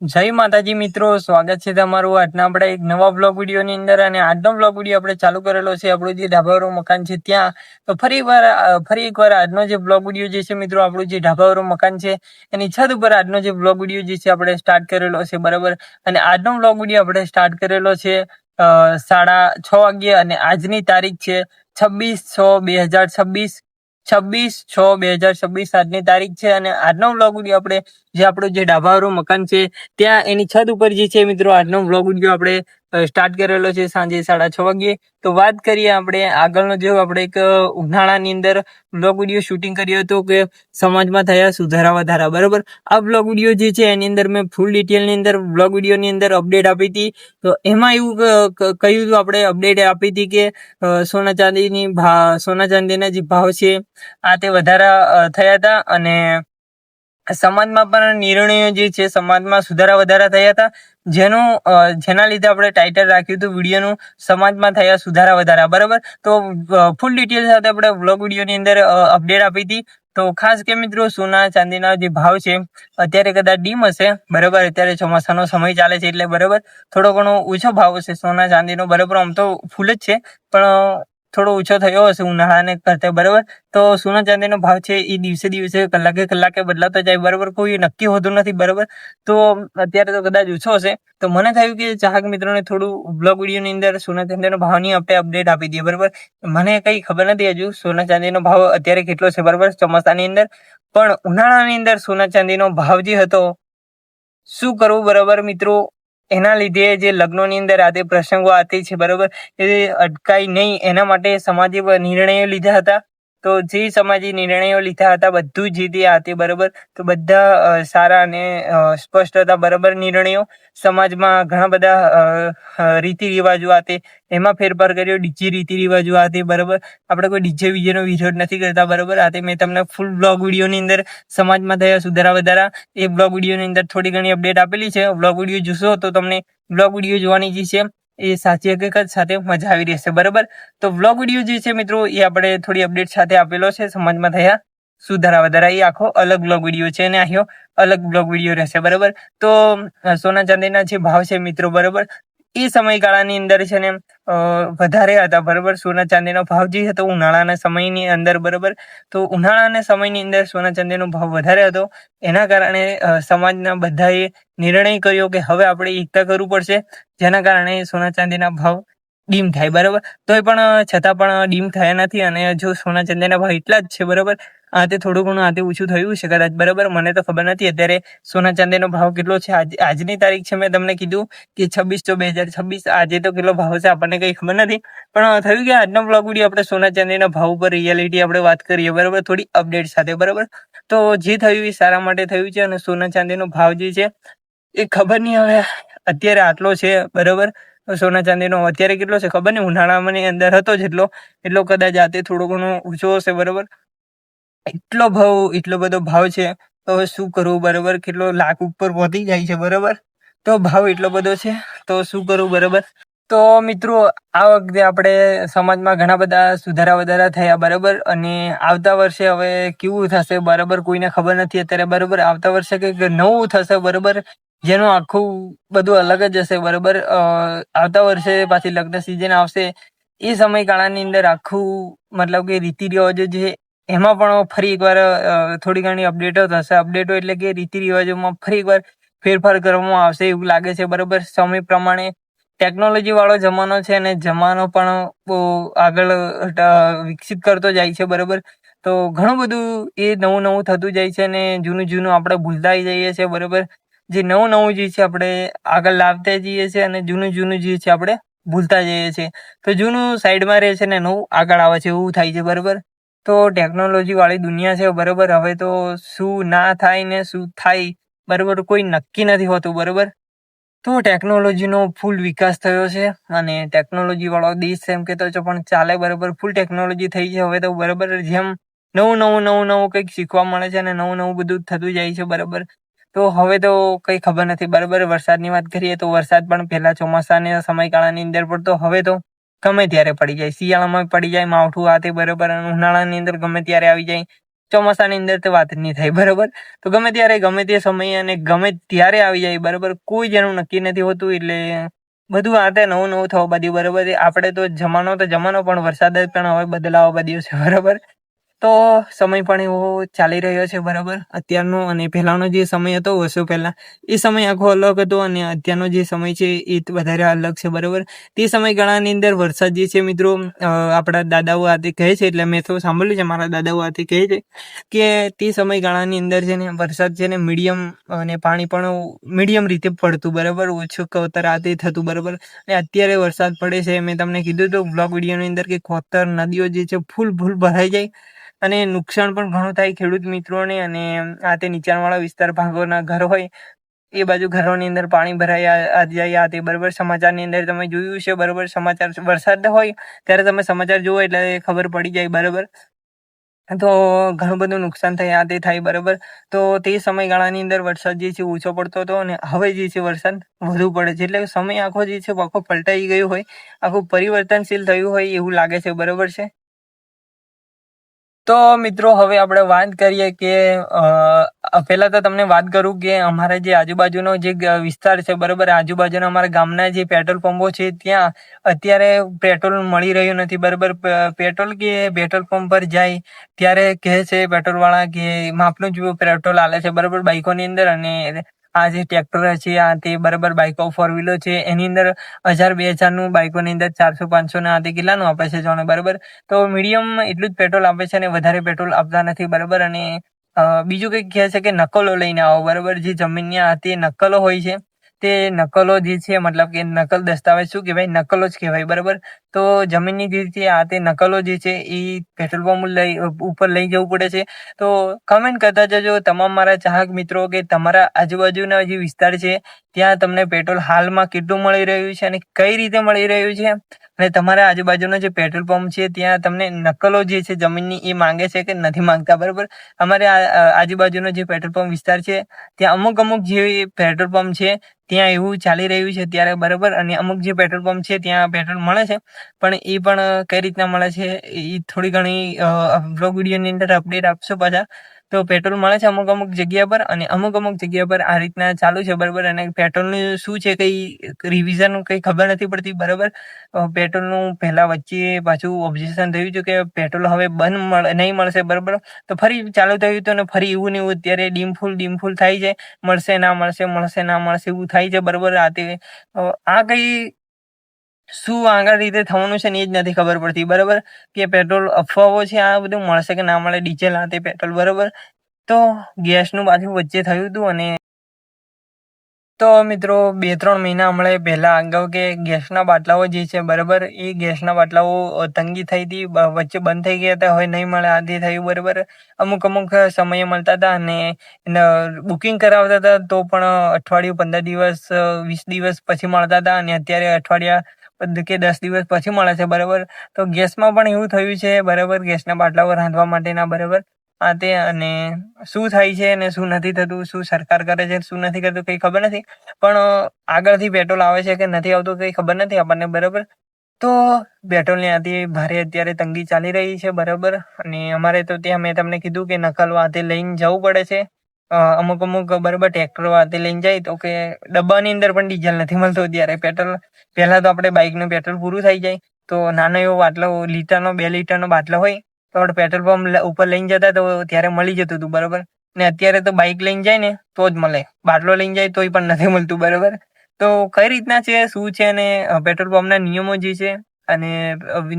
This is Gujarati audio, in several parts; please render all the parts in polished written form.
જય માતાજી મિત્રો, સ્વાગત છે તમારું આજના આપણે એક નવા બ્લોગ વિડીયોની અંદર। અને આજનો બ્લોગ વિડીયો આપણે ચાલુ કરેલો છે આપણું જે ઢાબાવાળું મકાન છે ત્યાં। તો ફરી એકવાર આજનો જે બ્લોગ વિડીયો જે છે મિત્રો, આપણું જે ઢાબાવાળું મકાન છે એની છત ઉપર આજનો જે બ્લોગ વિડીયો જે છે આપણે સ્ટાર્ટ કરેલો છે, બરાબર। અને આજનો બ્લોગ વિડીયો આપણે સ્ટાર્ટ કરેલો છે 6:30 વાગ્યે અને આજની તારીખ છે 26/6/2026। 26/6/2026 આજની તારીખ છે। અને આજનો બ્લોગ વિડીયો આપણે જે આપણું જે ઢાબાવાળું મકાન છે ત્યાં એની છત ઉપર જે છે મિત્રો આજનો બ્લોગ વિડીયો આપણે સ્ટાર્ટ કરેલો છે સાંજે 6:30 વાગ્યે। તો વાત કરીએ આપણે આગળનો, જો આપણે એક ઉનાળાની અંદર બ્લોગ વિડીયો શૂટિંગ કર્યો હતો કે સમાજમાં થયા સુધારા વધારા, બરાબર। આ બ્લોગ વિડીયો જે છે એની અંદર મેં ફૂલ ડિટેલની અંદર બ્લોગ વિડીયોની અંદર અપડેટ આપી હતી। તો એમાં એવું કહ્યું હતું, આપણે અપડેટ આપી હતી કે સોના ચાંદીના જે ભાવ છે આ તે વધારા થયા હતા અને સમાજમાં પણ નિર્ણયો જે છે સમાજમાં સુધારા વધારા થયા હતા, જેના લીધે આપણે ટાઇટલ રાખ્યું હતું વિડીયોનું સમાજમાં થયા સુધારા વધારા, બરાબર। તો ફૂલ ડિટેલ સાથે આપણે બ્લોગ વિડીયોની અંદર અપડેટ આપી હતી। તો ખાસ કે મિત્રો, સોના ચાંદીના જે ભાવ છે અત્યારે કદાચ ડીમ હશે, બરાબર। અત્યારે ચોમાસાનો સમય ચાલે છે એટલે બરાબર થોડો ઘણો ઓછો ભાવ હશે સોના ચાંદીનો, બરાબર। આમ તો ફૂલ જ છે પણ થોડો ઓછો થયો હશે ઉનાળાને કરતા, બરાબર। તો સોના ચાંદીનો ભાવ છે એ દિવસે દિવસે કલાકે બદલાતો જાય, બરાબર। કોઈ નક્કી હોતું નથી, બરાબર। તો અત્યારે તો કદાચ ઓછો હશે। તો મને થયું કે ચાહક મિત્રોને થોડું બ્લોગ વિડીયોની અંદર સોના ચાંદીનો ભાવની અપડેટ આપી દઈએ, બરાબર। મને કઈ ખબર નથી હજુ સોના ચાંદીનો ભાવ અત્યારે કેટલો છે, બરાબર, ચોમાસાની અંદર। પણ ઉનાળાની અંદર સોના ચાંદીનો ભાવ જે હતો શું કરવું, બરાબર મિત્રો, એના લીધે જે લગ્નોની અંદર આ તે પ્રસંગો આતે છે, બરાબર, એ અટકાય નહીં એના માટે સમાજે નિર્ણયો લીધા હતા। તો જે સમાજે નિર્ણયો લીધા હતા બધું જ જે આતે, બરાબર। તો બધા સારા અને સ્પષ્ટ હતા, બરાબર નિર્ણયો। સમાજમાં ઘણા બધા રીતિ રિવાજો આતે એમાં ફેરફાર કર્યો, ડીજે રીતિ રિવાજો આતે, બરાબર। આપણે કોઈ ડીજે વિજેનો વિરોધ નથી કરતા, બરાબર। આતે મેં તમને ફૂલ બ્લોગ વિડીયોની અંદર સમાજમાં થયા સુધારા વધારા એ બ્લોગ વિડીયોની અંદર થોડી ઘણી અપડેટ આપેલી છે। બ્લોગ વિડીયો જોશો તો તમને બ્લોગ વિડીયો જોવાની જે છે એ સાચી હકીકત સાથે મજા આવી રહેશે, બરાબર। તો બ્લોગ વિડીયો જે છે મિત્રો એ આપણે થોડી અપડેટ સાથે આપેલો છે સમાજમાં થયા સુધારા વધારા, એ આખો અલગ બ્લોગ વિડીયો છે અને આખો અલગ બ્લોગ વિડીયો રહેશે, બરાબર। તો સોના ચાંદીના જે ભાવ છે મિત્રો, બરાબર, એ સમયગાળાની અંદર છે ને વધારે હતા, બરાબર। સોના ચાંદીનો ભાવ જે હતો ઉનાળાના સમયની અંદર, બરાબર, તો ઉનાળાના સમયની અંદર સોના ચાંદીનો ભાવ વધારે હતો। એના કારણે સમાજના બધાએ નિર્ણય કર્યો કે હવે આપણે એકતા કરવું પડશે, જેના કારણે સોના ચાંદીના ભાવ ડીમ થાય, બરાબર। તો એ પણ છતાં પણ ડીમ થયા નથી અને જો સોના ચાંદીના ભાવ એટલા જ છે, બરાબર। આતે થોડું ઘણું આતે ઓછું થયું છે કદાચ, બરાબર, મને તો ખબર નથી અત્યારે સોના ચાંદીનો ભાવ કેટલો છે। આજની તારીખ છે, મેં તમને કીધું કે 26/6/2026। આજે તો કેટલો ભાવ છે આપણને કઈ ખબર નથી, પણ થયું કે આજનો બ્લોગ વિડીયો આપણે સોના ચાંદીના ભાવ ઉપર રિયાલિટી આપણે વાત કરીએ, બરાબર, થોડી અપડેટ સાથે, બરાબર। તો જે થયું એ સારા માટે થયું છે અને સોના ચાંદીનો ભાવ જે છે એ ખબર નહીં હવે અત્યારે આટલો છે, બરાબર। સોના ચાંદીનો અત્યારે કેટલો છે ખબર નહીં, ઉનાળાની અંદર હતો એટલો કદાચ આતે થોડો ઘણો ઓછો હશે, બરાબર। એટલો બધો ભાવ છે તો હવે શું કરવું, બરાબર। કેટલો લાખ ઉપર પહોંચી જાય છે, બરાબર। તો ભાવ એટલો બધો છે તો શું કરવું, બરાબર। તો મિત્રો, આ વખતે આપણે સમાજમાં ઘણા બધા સુધારા વધારા થયા, બરાબર। અને આવતા વર્ષે હવે કેવું થશે, બરાબર, કોઈને ખબર નથી અત્યારે, બરાબર। આવતા વર્ષે કંઈક નવું થશે, બરાબર, જેનું આખું બધું અલગ જ હશે, બરાબર। આવતા વર્ષે પાછી લગ્ન સિઝન આવશે, એ સમયગાળાની અંદર આખું મતલબ કે રીતિ રિવાજો જે એમાં પણ ફરી એકવાર થોડી ઘણી અપડેટો થશે। અપડેટો એટલે કે રીતિ રિવાજોમાં ફરી એકવાર ફેરફાર કરવામાં આવશે એવું લાગે છે, બરાબર। સમય પ્રમાણે ટેકનોલોજી વાળો જમાનો છે અને જમાનો પણ બહુ આગળ વિકસિત કરતો જાય છે, બરાબર। તો ઘણું બધું એ નવું થતું જાય છે અને જૂનું આપણે ભૂલતા જઈએ છીએ, બરાબર। જે નવું જે છે આપણે આગળ લાવતા જઈએ છીએ અને જૂનું જે છે આપણે ભૂલતા જઈએ છીએ। તો જૂનું સાઈડમાં રહે છે ને નવું આગળ આવે છે એવું થાય છે, બરાબર। તો ટેકનોલોજી વાળી દુનિયા છે, બરાબર। હવે તો શું ના થાય ને શું થાય, બરાબર, કોઈ નક્કી નથી હોતું, બરાબર। તો ટેકનોલોજીનો ફૂલ વિકાસ થયો છે અને ટેકનોલોજી વાળો દેશ એમ કહેતો છે પણ ચાલે, બરાબર। ફૂલ ટેકનોલોજી થઈ છે હવે તો, બરાબર। જેમ નવું કંઈક શીખવા મળે છે અને નવું બધું થતું જાય છે, બરાબર। તો હવે તો કંઈ ખબર નથી, બરાબર। વરસાદની વાત કરીએ તો વરસાદ પણ પહેલા ચોમાસાના સમયગાળાની અંદર પડતો, હવે તો ગમે ત્યારે પડી જાય, શિયાળામાં પડી જાય માવઠું આતે, બરાબર, અને ઉનાળાની અંદર ગમે ત્યારે આવી જાય। ચોમાસાની અંદર તો વાત જ નહીં થાય, બરાબર. તો ગમે ત્યારે ગમે તે સમયે અને ગમે ત્યારે આવી જાય, બરાબર. કોઈ જેનું નક્કી નથી હોતું, એટલે બધું આ તે નવું નવું થવા બધું, બરાબર. આપણે તો જમાનો પણ વરસાદ જ પણ હવે બદલાવા બધ્યો છે, બરાબર. તો સમય પણ એવો ચાલી રહ્યો છે, બરાબર. અત્યારનો અને પહેલાનો જે સમય હતો વર્ષો પહેલા, એ સમય આખો અલગ હતો અને અત્યારનો જે સમય છે એ વધારે અલગ છે, બરાબર. તે સમયગાળાની અંદર વરસાદ જે છે મિત્રો, આપણા દાદાઓ આથી કહે છે, એટલે મેં તો સાંભળ્યું છે, મારા દાદાઓ આથી કહે છે કે તે સમયગાળાની અંદર છે ને વરસાદ છે ને મીડિયમ અને પાણી પણ મીડિયમ રીતે પડતું, બરાબર. ઓછું કવતર આતે થતું, બરાબર. અને અત્યારે વરસાદ પડે છે, મેં તમને કીધું તો બ્લોગ વિડીયોની અંદર કે કોતર નદીઓ જે છે ફૂલ ભરાઈ જાય અને નુકસાન પણ ઘણું થાય ખેડૂત મિત્રોને. અને આ તે નીચાણવાળા વિસ્તાર ભાગોના ઘર હોય એ બાજુ ઘરોની અંદર પાણી ભરાઈ જાય આ તે, બરાબર. સમાચારની અંદર તમે જોયું છે, બરાબર. સમાચાર વરસાદ હોય ત્યારે તમે સમાચાર જુઓ એટલે ખબર પડી જાય, બરાબર. તો ઘણું બધું નુકસાન થાય આ તે થાય, બરાબર. તો તે સમયગાળાની અંદર વરસાદ જે છે ઓછો પડતો હતો અને હવે જે છે વરસાદ વધુ પડે છે, એટલે સમય આખો જે છે આખો પલટાઈ ગયો હોય, આખું પરિવર્તનશીલ થયું હોય એવું લાગે છે, બરાબર છે. તો મિત્રો હવે આપણે વાત કરીએ કે પહેલા તો તમને વાત કરું કે અમારા જે આજુબાજુનો જે વિસ્તાર છે, બરાબર. આજુબાજુના અમારા ગામના જે પેટ્રોલ પંપો છે ત્યાં અત્યારે પેટ્રોલ મળી રહ્યું નથી, બરાબર. પેટ્રોલ પંપ પર જાય ત્યારે કહે છે પેટ્રોલવાળા કે માપનું જ પેટ્રોલ આલે છે, બરાબર, બાઇકોની અંદર. અને આ જે ટ્રેક્ટર છે આ તે, બરાબર, બાઇકો ફોર વ્હીલર છે એની અંદર 1000-2000 બાઇકોની અંદર 400-500 આ તે કેટલાનું આપે છે જોને, બરાબર. તો મીડિયમ એટલું જ પેટ્રોલ આપે છે અને વધારે પેટ્રોલ આપતા નથી, બરાબર. અને બીજું કંઈક કહે છે કે નકલો લઈને આવો, બરાબર. જે જમીનની આ તે નકલો હોય છે તે નકલો જે છે, મતલબ કે નકલ દસ્તાવેજ શું કહેવાય, નકલો જ કહેવાય, બરાબર. તો જમીનની જે છે આ તે નકલો જે છે એ પેટ્રોલ પંપ ઉપર લઈ જવું પડે છે. તો કમેન્ટ કરતા જજો તમામ મારા ચાહક મિત્રો કે તમારા આજુબાજુના જે વિસ્તાર છે ત્યાં તમને પેટ્રોલ હાલમાં કેટલું મળી રહ્યું છે અને કઈ રીતે મળી રહ્યું છે. અને તમારા આજુબાજુનો જે પેટ્રોલ પંપ છે ત્યાં તમને નકલો જે છે જમીનની એ માંગે છે કે નથી માંગતા, બરાબર. અમારે આજુબાજુનો જે પેટ્રોલ પંપ વિસ્તાર છે ત્યાં અમુક જે પેટ્રોલ પંપ છે ત્યાં એવું ચાલી રહ્યું છે ત્યારે, બરાબર. અને અમુક જે પેટ્રોલ પંપ છે ત્યાં પેટ્રોલ મળે છે, પણ એ પણ કઈ રીતના મળે છે એ થોડી ઘણી બ્લોગ વિડીયોની અંદર અપડેટ આપશો પાછા. તો પેટ્રોલ મળે છે અમુક જગ્યા પર અને અમુક જગ્યા પર આ રીતના ચાલુ છે, બરાબર. અને પેટ્રોલનું શું છે કઈ રિવિઝન કઈ ખબર નથી પડતી, બરાબર. પેટ્રોલનું પહેલા વચ્ચે પાછું ઓબ્જેક્શન થયું છે કે પેટ્રોલ હવે નહીં મળશે, બરાબર. તો ફરી ચાલુ થયું હતું અને ફરી એવું ને એવું અત્યારે ડીમ ફૂલ થાય છે, મળશે ના મળશે એવું થાય છે, બરાબર. આ કઈ શું આગળ રીતે થવાનું છે ને એ જ નથી ખબર પડતી, બરાબર. કે પેટ્રોલ અફવાઓ છે, આ બધું મળશે કે ના મળે, ડીઝલ આ તે પેટ્રોલ, બરાબર. તો ગેસનું પાછું વચ્ચે થયું હતું અને તો મિત્રો 2-3 મહિના હમણાં પહેલા અગાઉ કે ગેસના બાટલાઓ જે છે, બરાબર, એ ગેસના બાટલાઓ તંગી થઈ હતી, વચ્ચે બંધ થઈ ગયા હતા, હવે નહીં મળે આથી થયું, બરાબર. અમુક સમયે મળતા હતા અને બુકિંગ કરાવતા હતા તો પણ અઠવાડિયું, 15 દિવસ, 20 દિવસ પછી મળતા હતા અને અત્યારે અઠવાડિયા કે 10 દિવસ પછી મળે છે, બરાબર. તો ગેસમાં પણ એવું થયું છે, બરાબર, ગેસના બાટલાઓ રાંધવા માટેના, બરાબર. આ તે અને શું થાય છે અને શું નથી થતું, શું સરકાર કરે છે શું નથી કરતું કંઈ ખબર નથી, પણ આગળથી પેટ્રોલ આવે છે કે નથી આવતું કંઈ ખબર નથી આપણને, બરાબર. તો પેટ્રોલની આથી ભારે અત્યારે તંગી ચાલી રહી છે, બરાબર. અને અમારે તો ત્યાં મેં તમને કીધું કે નકલ વાતે લઈને જવું પડે છે. અમુક બરાબર ટ્રેક્ટર વાતે લઈને જાય તો કે ડબ્બાની અંદર પણ ડીઝલ નથી મળતું અત્યારે. પેટ્રોલ પહેલાં તો આપણે બાઇકનું પેટ્રોલ પૂરું થઈ જાય તો નાનો એવો બાટલો, લીટરનો 2 લીટરનો બાટલો હોય તો આપણે પેટ્રોલ પંપ ઉપર લઈને જતા તો ત્યારે મળી જતું હતું, બરાબર. ને અત્યારે તો બાઇક લઈને જાય ને તો જ મળે, બાટલો લઈને જાય તોય પણ નથી મળતું, બરાબર. તો કઈ રીતના છે, શું છે અને પેટ્રોલ પંપના નિયમો જે છે અને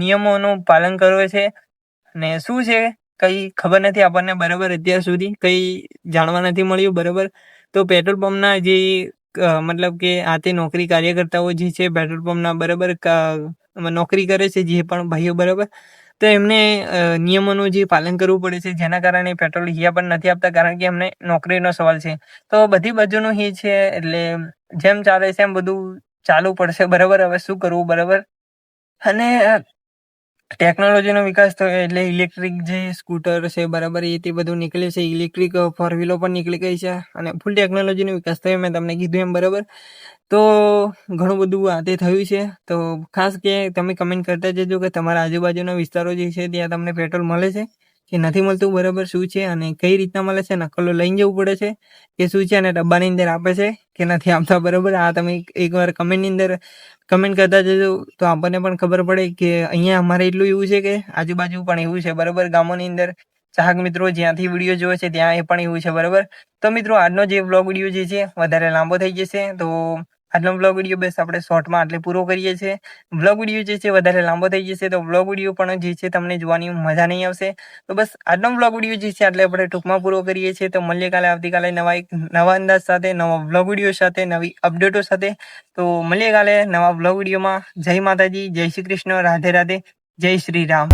નિયમોનું પાલન કરવું છે અને શું છે કંઈ ખબર નથી આપણને, બરાબર. અત્યાર સુધી કંઈ જાણવા નથી મળ્યું, બરાબર. તો પેટ્રોલ પંપના જે મતલબ કે આ તે નોકરી કાર્યકર્તાઓ જે છે પેટ્રોલ પંપના, બરાબર, નોકરી કરે છે જે પણ ભાઈઓ, બરાબર. તો એમને નિયમોનું જે પાલન કરવું પડે છે જેના કારણે પેટ્રોલ અહીંયા પણ નથી આપતા કારણ કે એમને નોકરીનો સવાલ છે. તો બધી બાજુનું એ છે એટલે જેમ ચાલે છે એમ બધું ચાલુ પડશે, બરાબર. હવે શું કરવું, બરાબર. અને ટેકનોલોજીનો વિકાસ થયો એટલે ઇલેક્ટ્રિક જે સ્કૂટર છે, બરાબર, એ તે બધું નીકળે છે, ઇલેક્ટ્રિક ફોર વ્હીલો પણ નીકળી ગઈ છે અને ફૂલ ટેકનોલોજીનો વિકાસ થયો મેં તમને કીધું એમ, બરાબર. તો ઘણું બધું આ તે થયું છે. તો ખાસ કે તમે કમેન્ટ કરતા જજો કે તમારા આજુબાજુના વિસ્તારો જે છે ત્યાં તમને પેટ્રોલ મળે છે કે નથી મળતું બરાબર શું છે અને કઈ રીતના મળે છે, નકલો લઈને જવું પડે છે કે શું છે, અને ડબ્બાની અંદર આપે છે કે નથી આપતા બરાબર. આ તમે એકવાર કમેન્ટની અંદર કમેન્ટ કરતા જજો તો આપણને પણ ખબર પડે કે અહીંયા અમારે એટલું એવું છે કે આજુબાજુ પણ એવું છે બરાબર. ગામોની અંદર ચાહક મિત્રો જ્યાંથી વિડીયો જોવે છે ત્યાં એ પણ એવું છે બરાબર. તો મિત્રો આજનો જે વ્લોગ વિડીયો જે છે વધારે લાંબો થઈ જશે, તો આજનો વ્લોગ વિડીયો બસ આપણે શોર્ટમાં આટલે પૂરો કરીએ છીએ. વ્લોગ વિડીયો જે છે વધારે લાંબો થઈ જશે તો વ્લોગ વિડીયો પણ જે છે તમને જોવાની મજા નહીં આવશે. તો બસ આજનો વ્લોગ વિડીયો જે છે એટલે આપણે ટૂંકમાં પૂરો કરીએ છીએ. તો મળીએ કાલે આવતીકાલે નવા અંદાજ સાથે, નવા વ્લોગ વિડીયો સાથે, નવી અપડેટો સાથે. તો મળીએ કાલે નવા વ્લોગ વિડીયોમાં. જય માતાજી, જય શ્રી કૃષ્ણ, રાધે રાધે, જય શ્રી રામ.